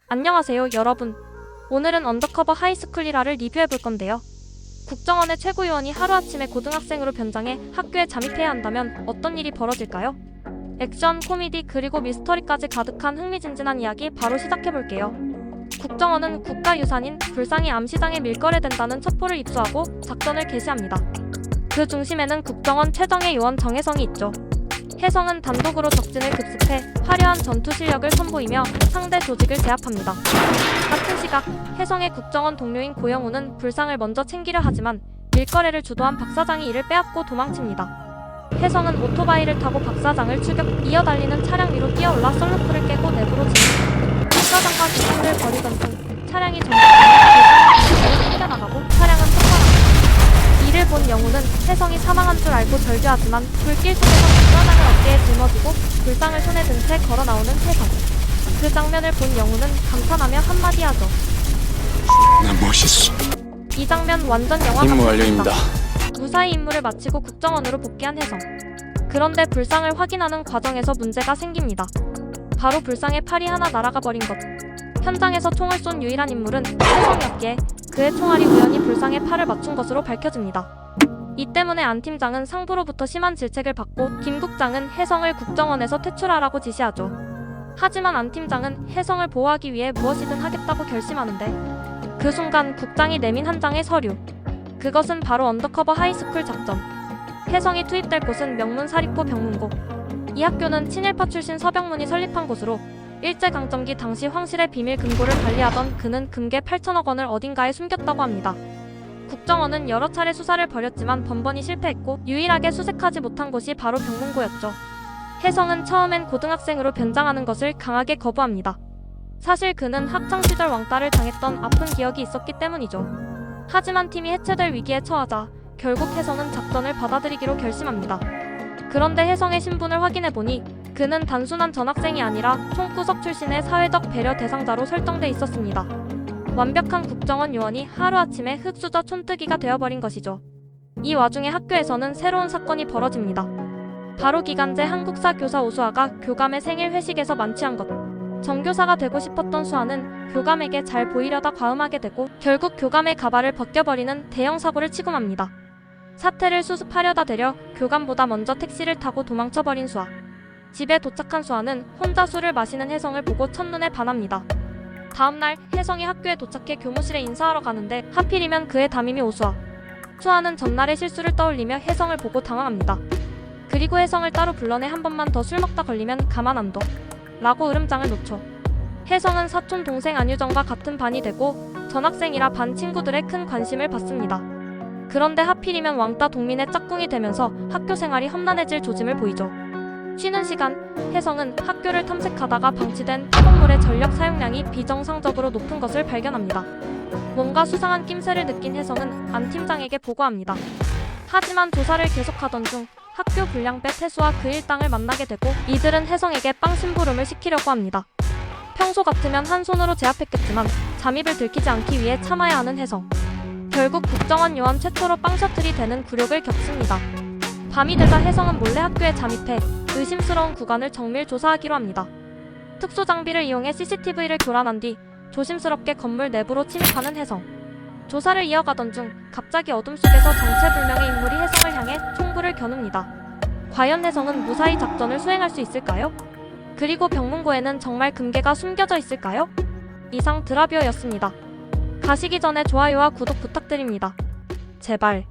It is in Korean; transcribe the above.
안녕하세요, 여러분. 오늘은 언더커버 하이스쿨 1화를 리뷰해볼 건데요. 국정원의 최고위원이 하루아침에 고등학생으로 변장해 학교에 잠입해야 한다면 어떤 일이 벌어질까요? 액션, 코미디, 그리고 미스터리까지 가득한 흥미진진한 이야기 바로 시작해볼게요. 국정원은 국가유산인 불상이 암시장에 밀거래된다는 첩보를 입수하고 작전을 개시합니다. 그 중심에는 국정원 최정예 요원 정혜성이 있죠. 혜성은 단독으로 적진을 급습해 화려한 전투 실력을 선보이며 상대 조직을 제압합니다. 같은 시각 혜성의 국정원 동료인 고영우는 불상을 먼저 챙기려 하지만 밀거래를 주도한 박 사장이 이를 빼앗고 도망칩니다. 혜성은 오토바이를 타고 박 사장을 추격, 이어 달리는 차량 위로 뛰어올라 썰루프를 깨고 내부로 진입. 박 사장과 기승을 벌이던 중 차량이 전복하며 튕겨나가고 차량은 폭발합니다. 이를 본 영우는 혜성이 사망한 줄 알고 절규하지만 불길 속에서 박사장을 어깨에 짊어지고 불상을 손에 든 채 걸어 나오는 혜성. 그 장면을 본 영우는 감탄하며 한마디 하죠. 나 멋있어. 이 장면 완전 영화 임무 같습니다. 완료입니다. 무사히 임무를 마치고 국정원으로 복귀한 혜성. 그런데 불상을 확인하는 과정에서 문제가 생깁니다. 바로 불상의 팔이 하나 날아가 버린 것. 현장에서 총을 쏜 유일한 인물은 혜성이었기에 그의 총알이 우연히 불상의 팔을 맞춘 것으로 밝혀집니다. 이 때문에 안 팀장은 상부로부터 심한 질책을 받고 김 국장은 혜성을 국정원에서 퇴출하라고 지시하죠. 하지만 안 팀장은 혜성을 보호하기 위해 무엇이든 하겠다고 결심하는데 그 순간 국장이 내민 한 장의 서류. 그것은 바로 언더커버 하이스쿨 작전. 혜성이 투입될 곳은 명문사립고 병문고. 이 학교는 친일파 출신 서병문이 설립한 곳으로 일제강점기 당시 황실의 비밀 금고를 관리하던 그는 금괴 8천억 원을 어딘가에 숨겼다고 합니다. 국정원은 여러 차례 수사를 벌였지만 번번이 실패했고 유일하게 수색하지 못한 곳이 바로 병문고였죠. 혜성은 처음엔 고등학생으로 변장하는 것을 강하게 거부합니다. 사실 그는 학창시절 왕따를 당했던 아픈 기억이 있었기 때문이죠. 하지만 팀이 해체될 위기에 처하자 결국 혜성은 작전을 받아들이기로 결심합니다. 그런데 혜성의 신분을 확인해보니 그는 단순한 전학생이 아니라 총구석 출신의 사회적 배려 대상자로 설정돼 있었습니다. 완벽한 국정원 요원이 하루아침에 흙수저 촌뜨기가 되어버린 것이죠. 이 와중에 학교에서는 새로운 사건이 벌어집니다. 바로 기간제 한국사 교사 오수아가 교감의 생일 회식에서 만취한 것. 정교사가 되고 싶었던 수아는 교감에게 잘 보이려다 과음하게 되고 결국 교감의 가발을 벗겨버리는 대형 사고를 치고 맙니다. 사태를 수습하려다 되려 교감보다 먼저 택시를 타고 도망쳐버린 수아. 집에 도착한 수아는 혼자 술을 마시는 혜성을 보고 첫눈에 반합니다. 다음날 혜성이 학교에 도착해 교무실에 인사하러 가는데 하필이면 그의 담임이 오수아. 수아는 전날의 실수를 떠올리며 혜성을 보고 당황합니다. 그리고 혜성을 따로 불러내 한 번만 더 술 먹다 걸리면 가만 안 둬 라고 으름장을 놓죠. 혜성은 사촌 동생 안유정과 같은 반이 되고 전학생이라 반 친구들의 큰 관심을 받습니다. 그런데 하필이면 왕따 동민의 짝꿍이 되면서 학교 생활이 험난해질 조짐을 보이죠. 쉬는 시간, 혜성은 학교를 탐색하다가 방치된 폐건물의 전력 사용량이 비정상적으로 높은 것을 발견합니다. 뭔가 수상한 낌새를 느낀 혜성은 안 팀장에게 보고합니다. 하지만 조사를 계속하던 중 학교 불량배 태수와 그 일당을 만나게 되고 이들은 혜성에게 빵 심부름을 시키려고 합니다. 평소 같으면 한 손으로 제압했겠지만 잠입을 들키지 않기 위해 참아야 하는 혜성. 결국 국정원 요원 최초로 빵 셔틀이 되는 굴욕을 겪습니다. 밤이 되자 혜성은 몰래 학교에 잠입해 의심스러운 구간을 정밀 조사하기로 합니다. 특수 장비를 이용해 CCTV를 교란한 뒤 조심스럽게 건물 내부로 침입하는 혜성. 조사를 이어가던 중 갑자기 어둠 속에서 정체불명의 인물이 혜성을 향해 총구를 겨눕니다. 과연 혜성은 무사히 작전을 수행할 수 있을까요? 그리고 병문고에는 정말 금괴가 숨겨져 있을까요? 이상 드라뷰어였습니다. 가시기 전에 좋아요와 구독 부탁드립니다. 제발.